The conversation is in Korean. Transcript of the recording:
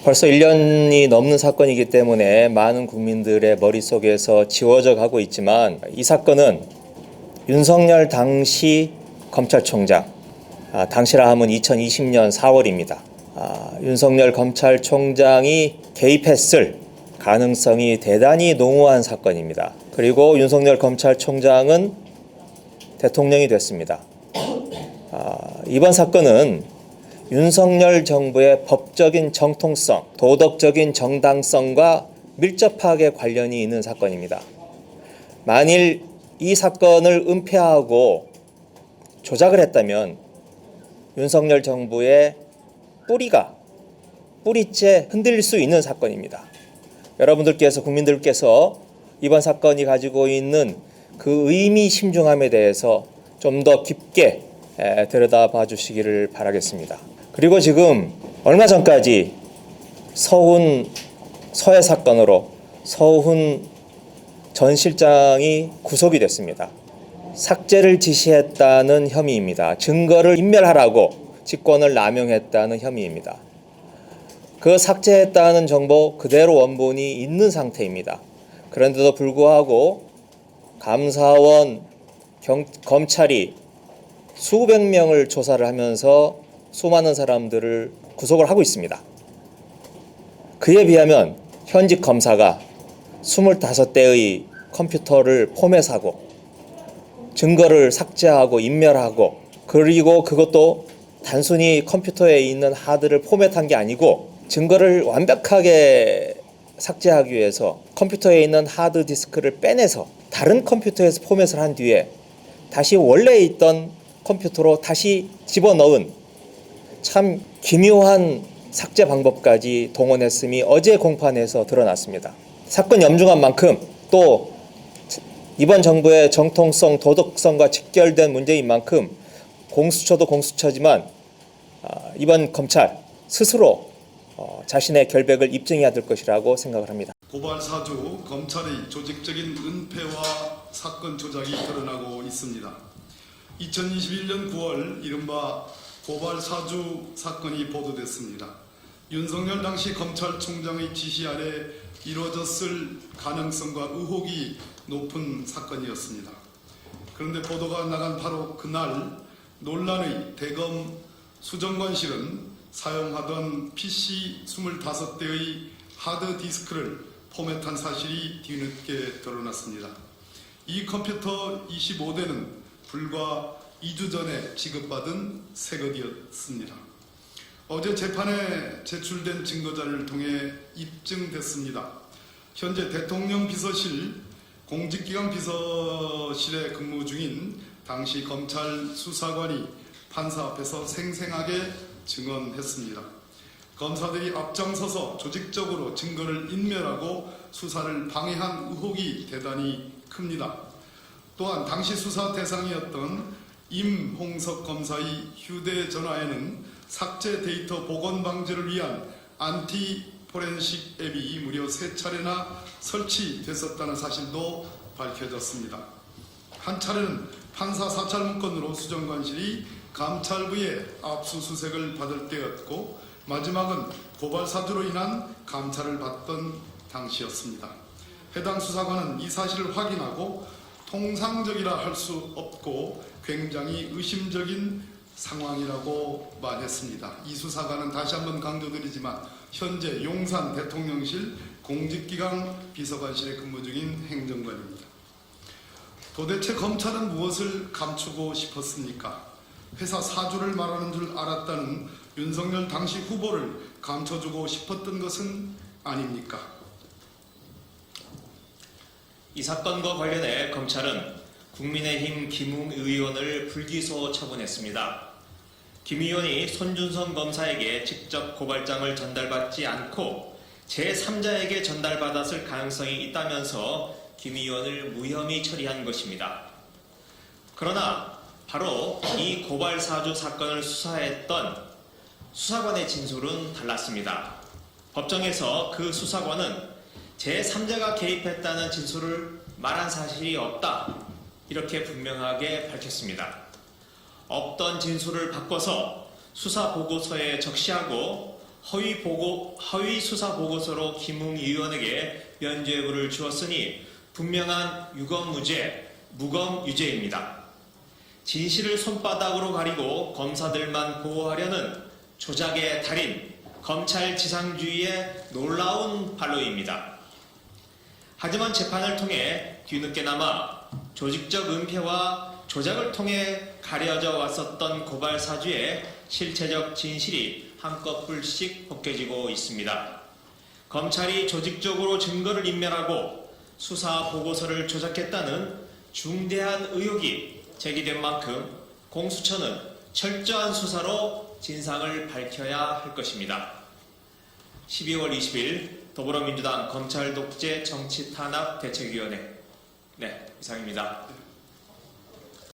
벌써 1년이 넘는 사건이기 때문에 많은 국민들의 머릿속에서 지워져 가고 있지만 이 사건은 윤석열 당시 검찰총장, 당시라 하면 2020년 4월입니다. 윤석열 검찰총장이 개입했을 가능성이 대단히 농후한 사건입니다. 그리고 윤석열 검찰총장은 대통령이 됐습니다. 이번 사건은 윤석열 정부의 법적인 정통성, 도덕적인 정당성과 밀접하게 관련이 있는 사건입니다. 만일 이 사건을 은폐하고 조작을 했다면 윤석열 정부의 뿌리째 흔들릴 수 있는 사건입니다. 여러분들께서, 국민들께서 이번 사건이 가지고 있는 그 의미심중함에 대해서 좀 더 깊게 들여다봐 주시기를 바라겠습니다. 그리고 지금 얼마 전까지 서해 사건으로 서훈 전 실장이 구속이 됐습니다. 삭제를 지시했다는 혐의입니다. 증거를 인멸하라고 직권을 남용했다는 혐의입니다. 그 삭제했다는 정보 그대로 원본이 있는 상태입니다. 그런데도 불구하고 감사원, 검찰이 수백 명을 조사를 하면서 수많은 사람들을 구속을 하고 있습니다. 그에 비하면 현직 검사가 25대의 컴퓨터를 포맷하고 증거를 삭제하고 인멸하고, 그리고 그것도 단순히 컴퓨터에 있는 하드를 포맷한 게 아니고 증거를 완벽하게 삭제하기 위해서 컴퓨터에 있는 하드 디스크를 빼내서 다른 컴퓨터에서 포맷을 한 뒤에 다시 원래 있던 컴퓨터로 다시 집어넣은 참 기묘한 삭제 방법까지 동원했음이 어제 공판에서 드러났습니다. 사건 염중한 만큼 또 이번 정부의 정통성, 도덕성과 직결된 문제인 만큼 공수처도 공수처지만 이번 검찰 스스로 자신의 결백을 입증해야 될 것이라고 생각을 합니다. 고발 사주 검찰의 조직적인 은폐와 사건 조작이 드러나고 있습니다. 2021년 9월 이른바 고발 사주 사건이 보도됐습니다. 윤석열 당시 검찰총장의 지시 아래 이루어졌을 가능성과 의혹이 높은 사건이었습니다. 그런데 보도가 나간 바로 그날 논란의 대검 수정관실은 사용하던 PC 25대의 하드디스크를 포맷한 사실이 뒤늦게 드러났습니다. 이 컴퓨터 25대는 불과 2주 전에 지급받은 새 것이었습니다. 어제 재판에 제출된 증거자료를 통해 입증됐습니다. 현재 대통령 비서실 공직기강 비서실에 근무 중인 당시 검찰 수사관이 판사 앞에서 생생하게 증언했습니다. 검사들이 앞장서서 조직적으로 증거를 인멸하고 수사를 방해한 의혹이 대단히 큽니다. 또한 당시 수사 대상이었던 임홍석 검사의 휴대전화에는 삭제 데이터 복원 방지를 위한 안티 포렌식 앱이 무려 3차례나 설치됐었다는 사실도 밝혀졌습니다. 한 차례는 판사 사찰 문건으로 수정관실이 감찰부의 압수수색을 받을 때였고, 마지막은 고발 사주로 인한 감찰을 받던 당시였습니다. 해당 수사관은 이 사실을 확인하고 통상적이라 할 수 없고 굉장히 의심적인 상황이라고 말했습니다. 이 수사관은 다시 한번 강조드리지만 현재 용산 대통령실 공직기강 비서관실에 근무 중인 행정관입니다. 도대체 검찰은 무엇을 감추고 싶었습니까? 회사 사주를 말하는 줄 알았다는 윤석열 당시 후보를 감춰주고 싶었던 것은 아닙니까? 이 사건과 관련해 검찰은 국민의힘 김웅 의원을 불기소 처분했습니다. 김 의원이 손준성 검사에게 직접 고발장을 전달받지 않고 제3자에게 전달받았을 가능성이 있다면서 김 의원을 무혐의 처리한 것입니다. 그러나 바로 이 고발 사주 사건을 수사했던 수사관의 진술은 달랐습니다. 법정에서 그 수사관은 제3자가 개입했다는 진술을 말한 사실이 없다, 이렇게 분명하게 밝혔습니다. 없던 진술을 바꿔서 수사 보고서에 적시하고 허위 수사 보고서로 김웅 의원에게 면죄 여부를 주었으니 분명한 유검무죄, 무검유죄입니다. 진실을 손바닥으로 가리고 검사들만 보호하려는 조작의 달인, 검찰 지상주의의 놀라운 반로입니다. 하지만 재판을 통해 뒤늦게나마 조직적 은폐와 조작을 통해 가려져 왔었던 고발 사주의 실체적 진실이 한꺼풀씩 벗겨지고 있습니다. 검찰이 조직적으로 증거를 인멸하고 수사 보고서를 조작했다는 중대한 의혹이 제기된 만큼 공수처는 철저한 수사로 진상을 밝혀야 할 것입니다. 12월 20일 더불어민주당 검찰 독재 정치 탄압 대책위원회 이상입니다.